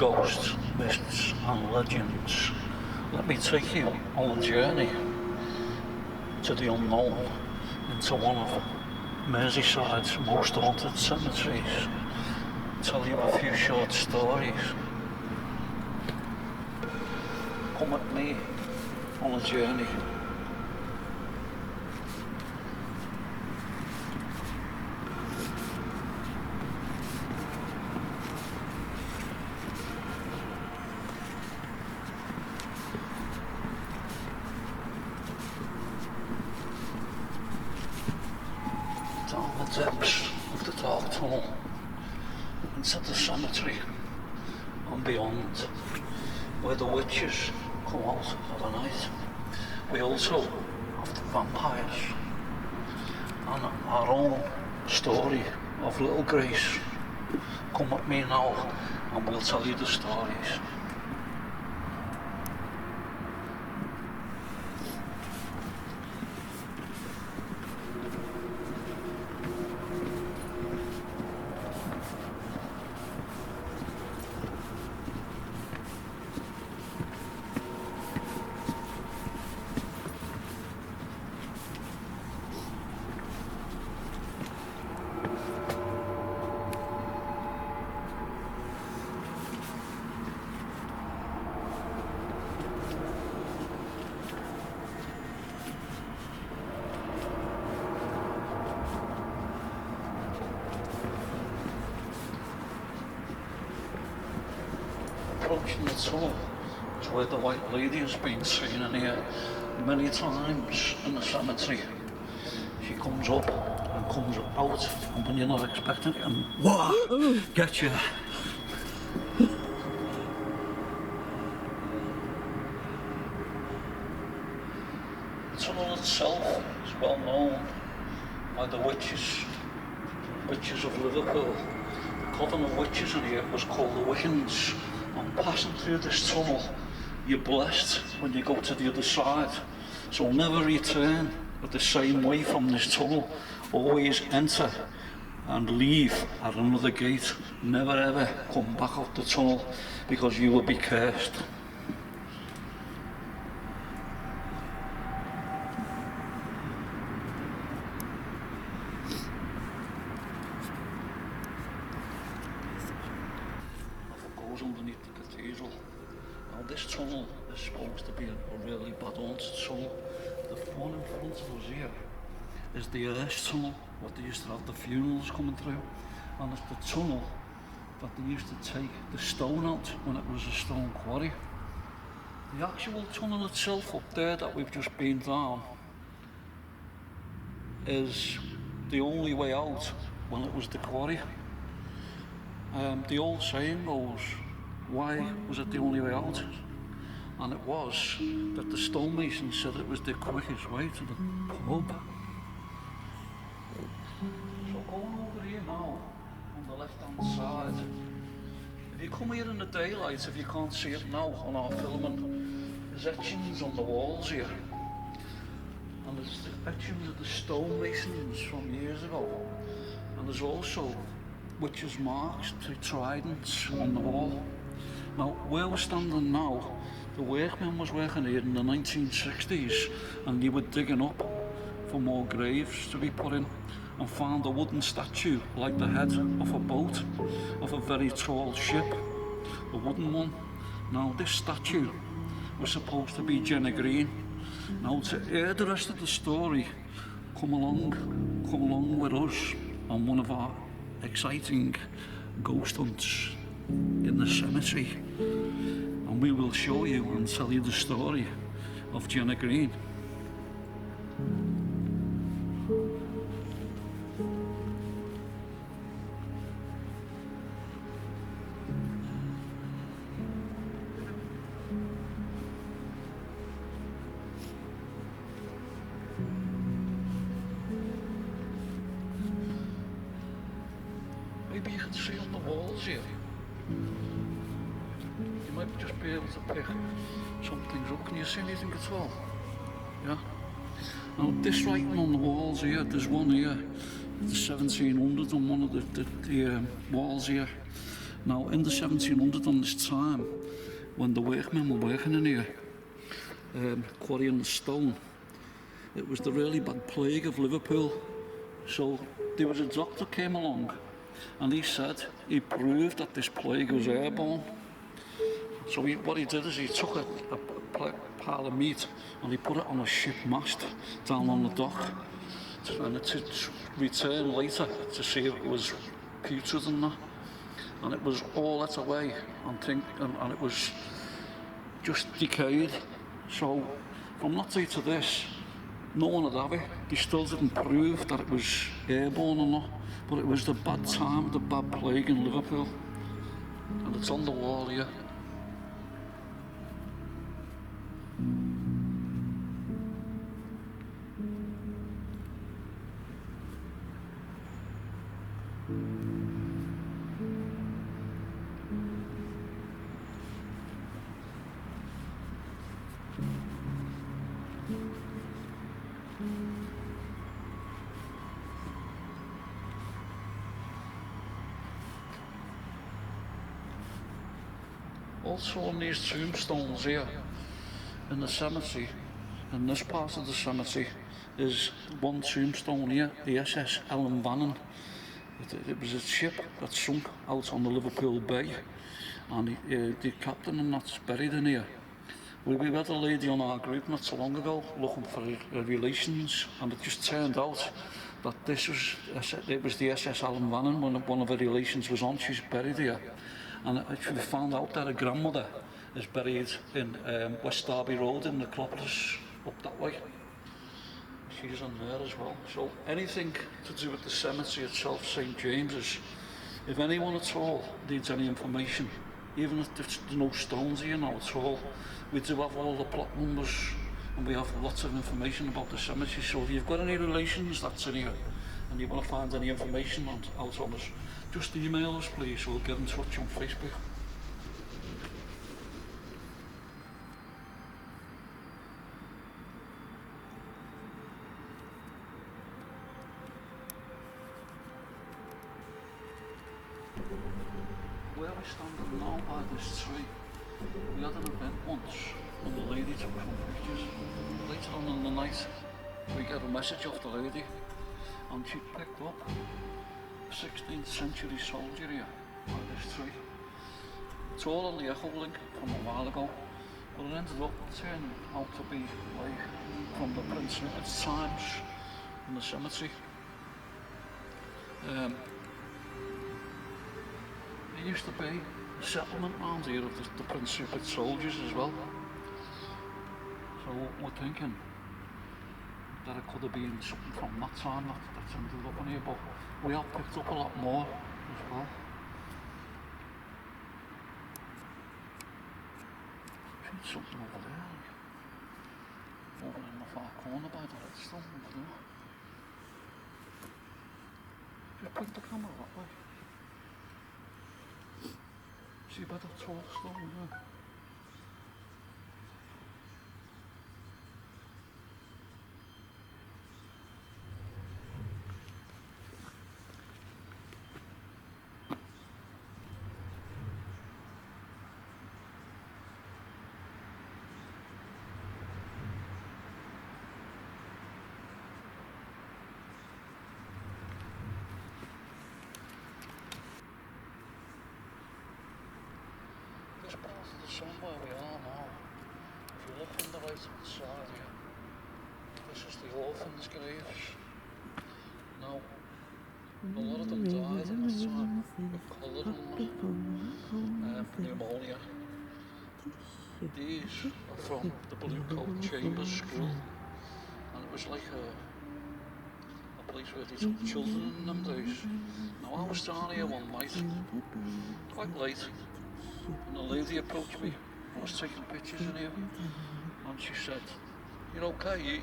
ghosts, myths and legends, let me take you on a journey to the unknown, into one of Merseyside's most haunted cemeteries. Tell you a few short stories. Come with me on a journey. Down the depths of the dark tunnel, into the cemetery and beyond, where the witches come out for the night. We also have the vampires and our own story of Little Grace. Come with me now and we'll tell you the stories. Approaching the tunnel is where the White Lady has been seen in here many times in the cemetery. She comes up and comes out, and when you're not expecting it, and whoa, get you. The tunnel itself is well known by the witches of Liverpool. The coven of witches in here was called the Wiccans. And passing through this tunnel, you're blessed when you go to the other side. So never return the same way from this tunnel. Always enter and leave at another gate. Never ever come back out the tunnel, because you will be cursed. Underneath the cathedral. Now this tunnel is supposed to be a really bad haunted tunnel. The one in front of us here is the Earth tunnel, what they used to have the funerals coming through, and it's the tunnel that they used to take the stone out when it was a stone quarry. The actual tunnel itself up there that we've just been down is the only way out when it was the quarry. The old saying goes, why was it the only way out? And it was that the stonemasons said it was the quickest way to the pub. So going over here now, on the left hand side, if you come here in the daylight, if you can't see it now on our filming, there's etchings on the walls here. And there's the etchings of the stonemasons from years ago. And there's also witches' marks, tridents on the wall. Now, where we're standing now, the workmen was working here in the 1960s, and they were digging up for more graves to be put in, and found a wooden statue like the head of a boat, of a very tall ship, a wooden one. Now, this statue was supposed to be Jenna Green. Now, to hear the rest of the story, come along with us on one of our exciting ghost hunts in the cemetery, and we will show you and tell you the story of Jenna Green. Maybe you can see on the walls here. You might just be able to pick some things up. Can you see anything at all? Yeah? Now this writing on the walls here, there's one here, the 1700 on one of the walls here. Now, in the 1700s, on this time, when the workmen were working in here, quarrying the stone, it was the really bad plague of Liverpool. So there was a doctor came along, and he said he proved that this plague was airborne. So what he did is he took a pile of meat and he put it on a ship mast down on the dock, and to return later to see if it was putrid and that. And it was all that away and it was just decayed. So from that day to this, no one would have it. They still didn't prove that it was airborne or not, but it was the bad time, the bad plague in Liverpool. And it's on the wall here. Also on these tombstones here in the cemetery, in this part of the cemetery, is one tombstone here, the SS Ellen Vannon. It was a ship that sunk out on the Liverpool Bay, and the captain and that's buried in here. We had a lady on our group not so long ago looking for relations, and it just turned out that it was the SS Ellen Vannon. When one of her relations was on, she's buried here. And we found out that her grandmother is buried in West Derby Road in the Necropolis, up that way. She's in there as well. So anything to do with the cemetery itself, St James's, if anyone at all needs any information, even if there's no stones here now at all, we do have all the plot numbers and we have lots of information about the cemetery. So if you've got any relations that's in here and you want to find any information out on us, just email us please, or get in touch on Facebook. Where we stand now by this tree, we had an event once and the lady took some pictures. Later on in the night we got a message off the lady and she picked up 16th century soldier here by this tree. It's all on the echo link from a while ago, but it ended up turning out to be like from the Prince Rupert's times in the cemetery. There used to be a settlement around here of the Prince Rupert soldiers as well. So we're thinking that it could have been something from that time that's ended up in here, but we have picked up a lot more as well. I've seen something over there, over in the far corner by the redstone over there. Just point the camera that way. See by the tall stone there. This part of the sun where we are now, if you look on the right hand side here, this is the orphans' graves. Now, a lot of them died at the time with cholera and pneumonia. These are from the Blue Coat Chambers School, and it was like a place where they took children in them days. Now I was down here one night, quite late, and a lady approached me. I was taking pictures in here, and she said, "You're okay,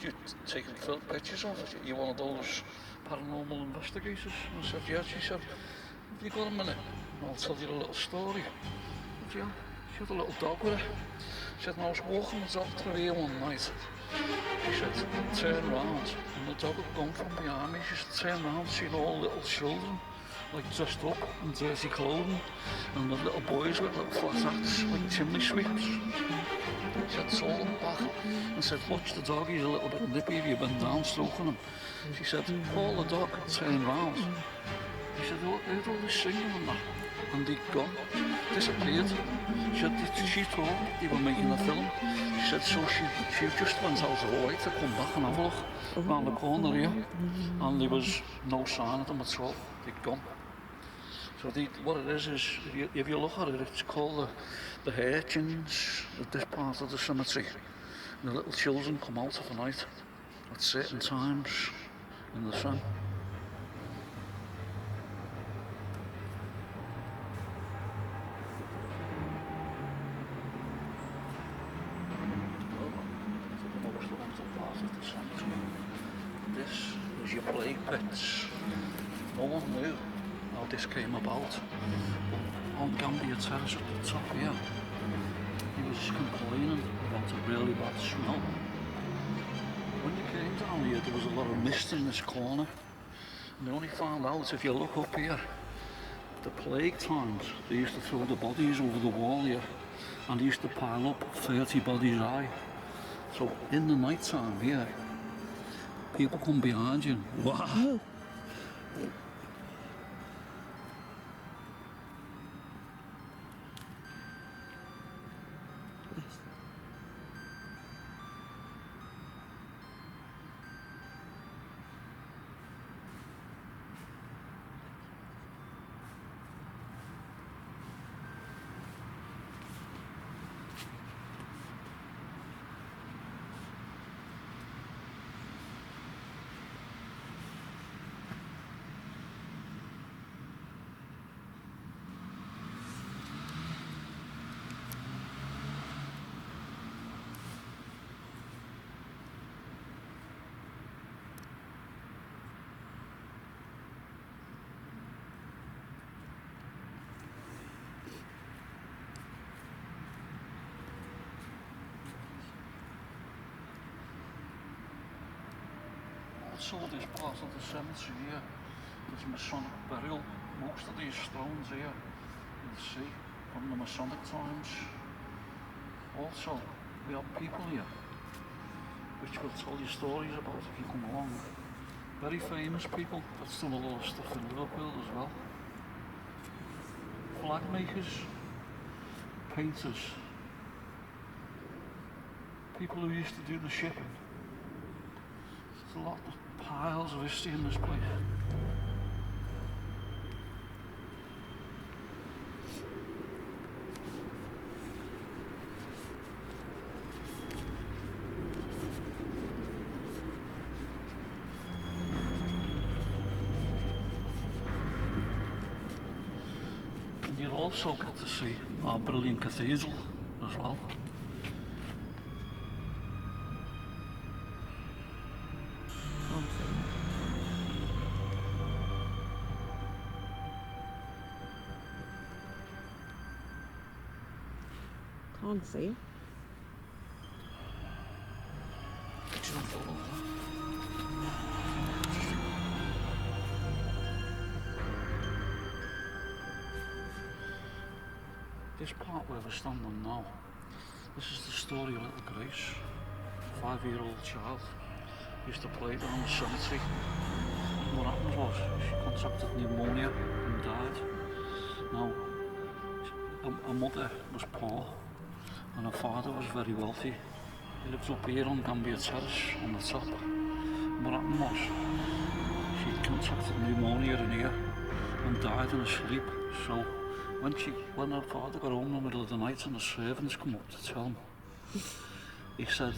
you're taking pictures of it, you're one of those paranormal investigators?" And I said, "Yeah." She said, "Have you got a minute? I'll tell you a little story." I said, "Yeah." She had a little dog with her. She said, "I was walking the dog through here one night." She said, "Turn round," and the dog had gone from behind me. She said, "Turn round, seen all little children like dressed up in dirty clothing, and the little boys with little flat hats, like chimney sweeps. She had sold them back and said, watch the dog, he's a little bit nippy if you bend down stroking him. She said, Paul the dog turned round. She said, oh, heard all this singing and that. And he'd gone, disappeared. She thought they were making a film. She said, so she just went out of her way to come back and have a look round the corner here. And there was no sign of them at all. They'd gone. So what it is if you look at it, it's called the urchins at this part of the cemetery. And the little children come out of the night at certain times in the sun. This is your plague pits. No one knew how this came about. But on Gambia Terrace at the top here, he was complaining about a really bad smell. When you came down here, there was a lot of mist in this corner. And they only found out, if you look up here, the plague times, they used to throw the bodies over the wall here, and they used to pile up 30 bodies high. So in the night time here, people come behind you. Wow. Also, this part of the cemetery here is Masonic burial. Most of these stones here you'll see from the Masonic times. Also, we have people here which will tell you stories about if you come along. Very famous people that's done a lot of stuff in Liverpool as well. Flag makers, painters, people who used to do the shipping. There's a lot of piles of history in this place. And you'll also get to see our brilliant cathedral as well. Can't see. This part where we're standing now, this is the story of little Grace, a 5-year-old child. Used to play down the cemetery. What happened was she contracted pneumonia and died. Now, her mother was poor and her father was very wealthy. He lived up here on Gambia Terrace on the top. What happened was she contracted pneumonia in here and died in her sleep. So when her father got home in the middle of the night and the servants come up to tell him, he said,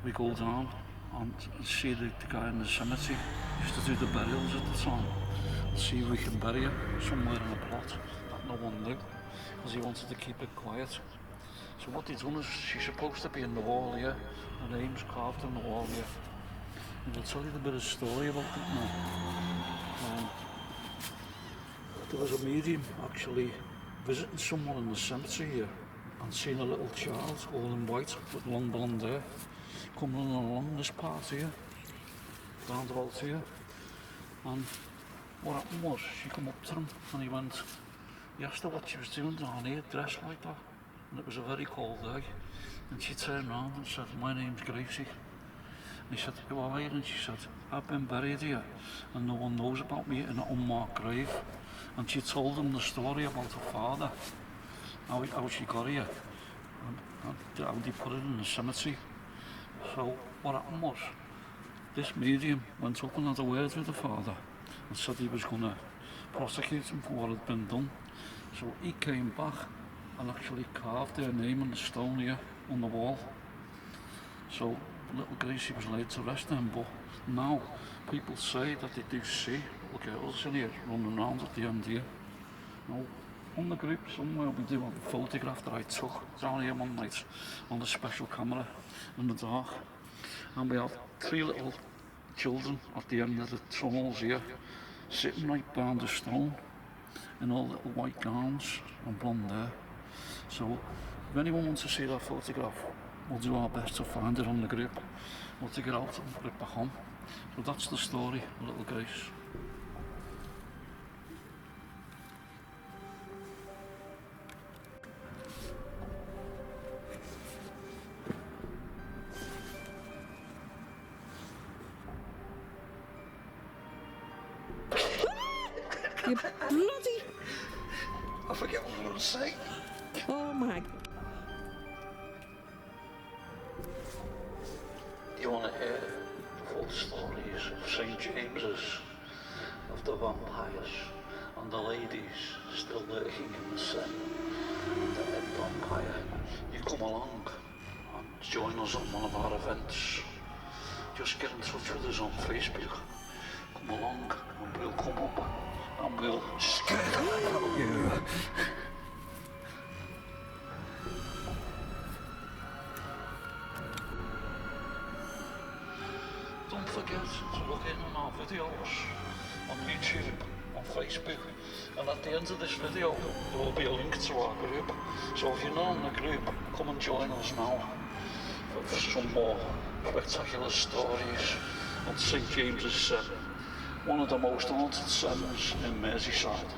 we go down and see the guy in the cemetery. He used to do the burials at the time. See if we can bury her somewhere in a plot that no one knew, because he wanted to keep it quiet. So what they've done is, she's supposed to be in the wall here, her name's carved in the wall here. And I'll tell you a bit of story about it now. There was a medium actually visiting someone in the cemetery here and seeing a little child all in white with long blonde hair coming along this part here, round about here. And what happened was she come up to him and he asked her what she was doing down here dressed like that, and it was a very cold day, and she turned around and said, my name's Gracie. And he said, who are you? And she said, I've been buried here and no one knows about me in an unmarked grave. And she told him the story about her father, how she got here and how they put it in the cemetery. So what happened was, this medium went up and had a word with the father and said he was going to prosecute him for what had been done. So he came back and actually carved their name on the stone here on the wall. So little Gracie was laid to rest then, but now people say that they do see little girls in here running around at the end here. Now, on the group somewhere we do have a photograph that I took down here one night on the special camera in the dark, and we have 3 little children at the end of the tunnels here, sitting right behind the stone in all little white gowns and blonde hair. So if anyone wants to see that photograph, we'll do our best to find it on the group. We'll take it out and put it back on. So that's the story of little Grace. You bloody... I forget what I was going to say. Oh my... You want to hear the full stories of St. James's, of the vampires and the ladies still lurking in the sun, and the head vampire? You come along and join us on one of our events. Just get in touch with us on Facebook. Come along and we'll come up and we'll scare the hell out of you. Don't forget to look in on our videos on YouTube, on Facebook, and at the end of this video there will be a link to our group. So if you're not in the group, come and join us now for some more spectacular stories on St. James's 7, one of the most haunted centres in Merseyside.